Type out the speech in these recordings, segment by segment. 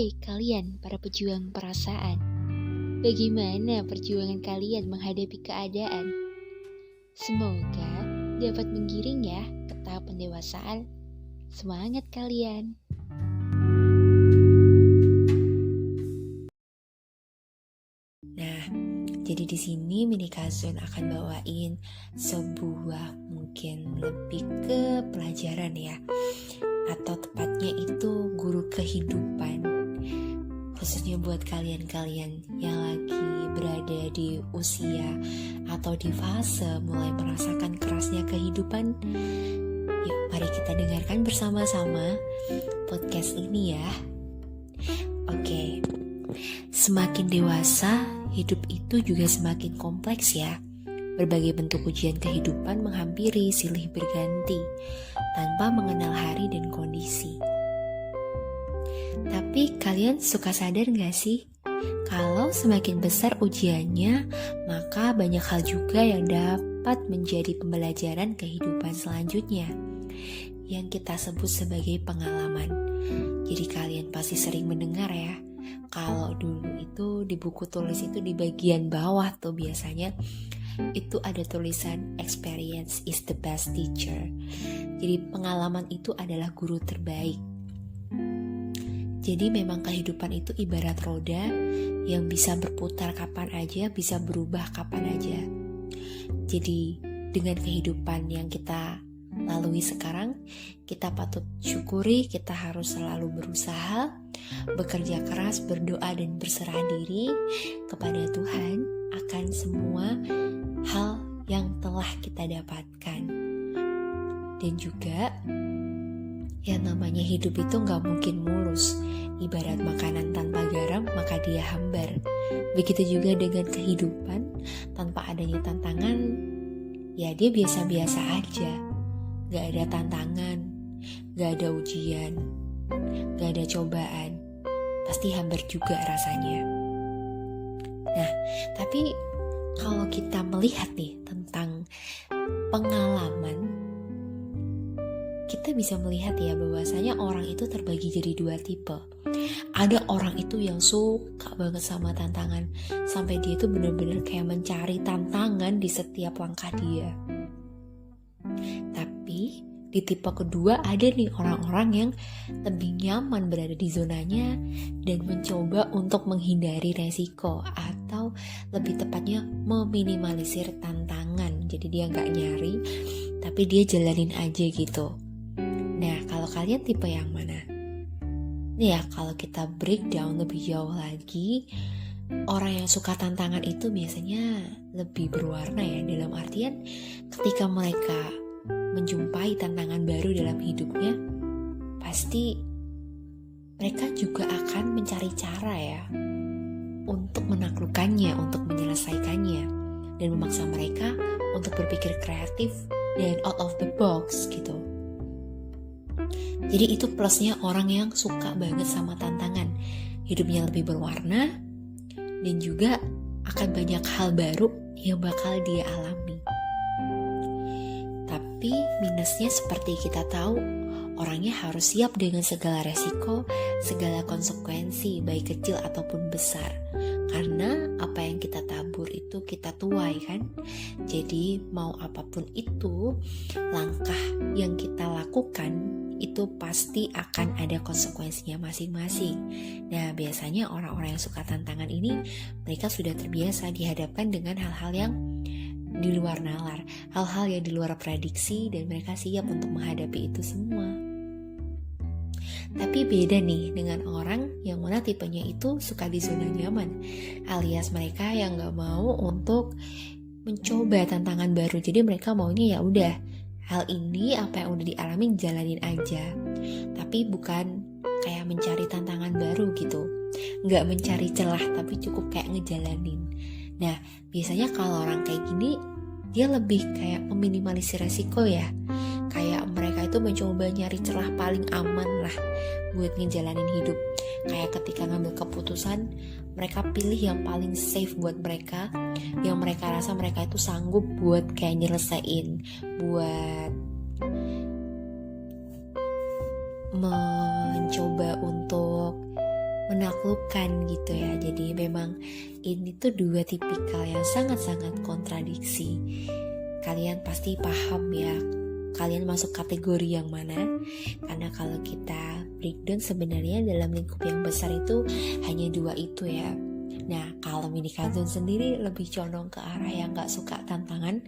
Hai kalian para pejuang perasaan, bagaimana perjuangan kalian menghadapi keadaan? Semoga dapat menggiring ya ke tahap pendewasaan. Semangat kalian! Nah, jadi di sini Mini Kazun akan bawain sebuah mungkin lebih ke pelajaran ya, atau tepatnya itu guru kehidupan, khususnya buat kalian-kalian yang lagi berada di usia atau di fase mulai merasakan kerasnya kehidupan. Yuk, mari kita dengarkan bersama-sama podcast ini ya. Oke, semakin dewasa, hidup itu juga semakin kompleks ya. Berbagai bentuk ujian kehidupan menghampiri silih berganti tanpa mengenal hari dan kondisi. Tapi kalian suka sadar gak sih? Kalau semakin besar ujiannya, maka banyak hal juga yang dapat menjadi pembelajaran kehidupan selanjutnya, yang kita sebut sebagai pengalaman. Jadi kalian pasti sering mendengar ya, kalau dulu itu di buku tulis itu di bagian bawah tuh biasanya itu ada tulisan experience is the best teacher. Jadi pengalaman itu adalah guru terbaik. Jadi memang kehidupan itu ibarat roda yang bisa berputar kapan aja, bisa berubah kapan aja. Jadi dengan kehidupan yang kita lalui sekarang, kita patut syukuri, kita harus selalu berusaha, bekerja keras, berdoa dan berserah diri kepada Tuhan akan semua hal yang telah kita dapatkan. Dan juga yang namanya hidup itu gak mungkin mulus. Ibarat makanan tanpa garam maka dia hambar. Begitu juga dengan kehidupan, tanpa adanya tantangan ya dia biasa-biasa aja. Gak ada tantangan, gak ada ujian, gak ada cobaan, pasti hambar juga rasanya. Nah, tapi kalau kita melihat nih tentang pengalaman, kita bisa melihat ya bahwasanya orang itu terbagi jadi dua tipe. Ada orang itu yang suka banget sama tantangan, sampai dia itu benar-benar kayak mencari tantangan di setiap langkah dia. Tapi di tipe kedua ada nih orang-orang yang lebih nyaman berada di zonanya dan mencoba untuk menghindari resiko, atau lebih tepatnya meminimalisir tantangan. Jadi dia gak nyari, tapi dia jalanin aja gitu. Nah, kalau kalian tipe yang mana? Nih ya, kalau kita breakdown lebih jauh lagi, orang yang suka tantangan itu biasanya lebih berwarna ya, dalam artian ketika mereka menjumpai tantangan baru dalam hidupnya, pasti mereka juga akan mencari cara ya untuk menaklukkannya, untuk menyelesaikannya, dan memaksa mereka untuk berpikir kreatif dan out of the box gitu. Jadi itu plusnya orang yang suka banget sama tantangan. Hidupnya lebih berwarna dan juga akan banyak hal baru yang bakal dia alami. Tapi minusnya seperti kita tahu, orangnya harus siap dengan segala resiko, segala konsekuensi, baik kecil ataupun besar. Karena apa yang kita tabur itu kita tuai kan. Jadi mau apapun itu, langkah yang kita lakukan itu pasti akan ada konsekuensinya masing-masing. Nah, biasanya orang-orang yang suka tantangan ini, mereka sudah terbiasa dihadapkan dengan hal-hal yang di luar nalar, hal-hal yang di luar prediksi, dan mereka siap untuk menghadapi itu semua. Tapi beda nih dengan orang yang mana tipenya itu suka di zona nyaman, alias mereka yang gak mau untuk mencoba tantangan baru. Jadi mereka maunya ya udah, hal ini apa yang udah dialami jalanin aja, tapi bukan kayak mencari tantangan baru gitu, nggak mencari celah, tapi cukup kayak ngejalanin. Nah, biasanya kalau orang kayak gini, dia lebih kayak meminimalisir resiko ya. Kayak mereka itu mencoba nyari celah paling aman lah buat ngejalanin hidup. Kayak ketika ngambil keputusan, mereka pilih yang paling safe buat mereka, yang mereka rasa mereka itu sanggup buat kayak nyelesain, buat mencoba untuk menaklukkan gitu ya. Jadi memang ini tuh dua tipikal yang sangat-sangat kontradiksi. Kalian pasti paham ya, kalian masuk kategori yang mana? Karena kalau kita breakdown sebenarnya dalam lingkup yang besar itu hanya dua itu ya. Nah, kalau mini cousin sendiri lebih condong ke arah yang gak suka tantangan,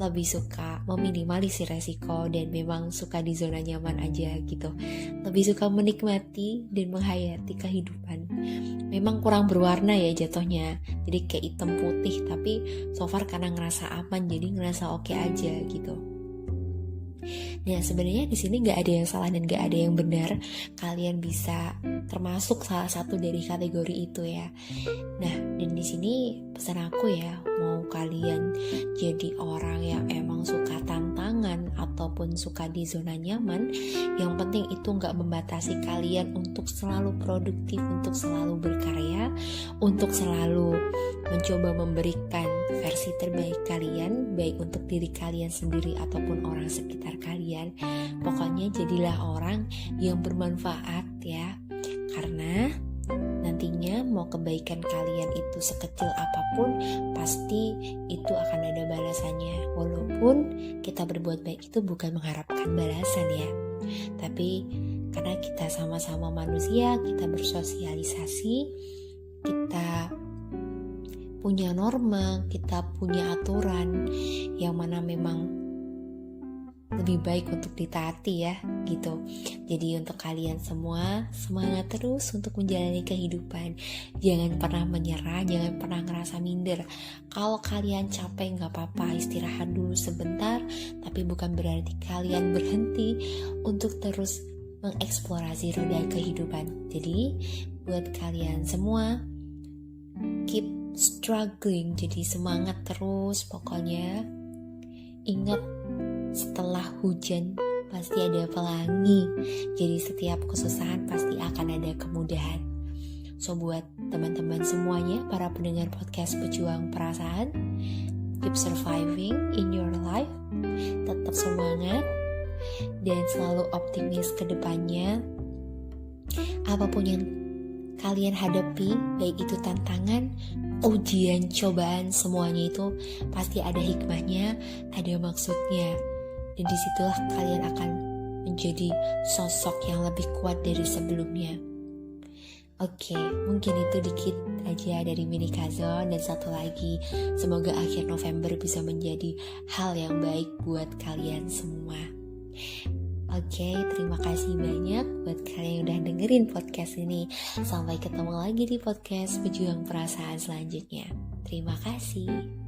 lebih suka meminimalisir resiko, dan memang suka di zona nyaman aja gitu. Lebih suka menikmati dan menghayati kehidupan. Memang kurang berwarna ya jatuhnya, jadi kayak hitam putih, tapi so far karena ngerasa aman, jadi ngerasa oke aja gitu. Nah, sebenarnya di sini nggak ada yang salah dan nggak ada yang benar. Kalian bisa termasuk salah satu dari kategori itu ya. Nah, dan di sini pesan aku ya, mau kalian jadi orang yang emang suka tantangan ataupun suka di zona nyaman, yang penting itu nggak membatasi kalian untuk selalu produktif, untuk selalu berkarya, untuk selalu mencoba memberikan versi terbaik kalian, baik untuk diri kalian sendiri ataupun orang sekitar kalian. Pokoknya jadilah orang yang bermanfaat ya, karena nantinya mau kebaikan kalian itu sekecil apapun, pasti itu akan ada balasannya. Walaupun kita berbuat baik itu bukan mengharapkan balasan ya, tapi karena kita sama-sama manusia, kita bersosialisasi, kita punya norma, kita punya aturan yang mana memang lebih baik untuk ditaati ya gitu. Jadi untuk kalian semua, semangat terus untuk menjalani kehidupan. Jangan pernah menyerah, jangan pernah ngerasa minder. Kalau kalian capek gak apa-apa, istirahat dulu sebentar, tapi bukan berarti kalian berhenti untuk terus mengeksplorasi roda kehidupan. Jadi buat kalian semua, keep struggling, jadi semangat terus pokoknya. Ingat, setelah hujan pasti ada pelangi. Jadi setiap kesusahan pasti akan ada kemudahan. So buat teman-teman semuanya, para pendengar podcast Pejuang Perasaan, keep surviving in your life. Tetap semangat dan selalu optimis ke depannya. Apapun yang kalian hadapi, baik itu tantangan, ujian, cobaan, semuanya itu pasti ada hikmahnya, ada maksudnya. Dan disitulah kalian akan menjadi sosok yang lebih kuat dari sebelumnya. Oke, mungkin itu dikit aja dari mini cousin. Dan satu lagi, semoga akhir November bisa menjadi hal yang baik buat kalian semua. Oke, terima kasih banyak buat kalian yang udah dengerin podcast ini. Sampai ketemu lagi di podcast Pejuang Perasaan selanjutnya. Terima kasih.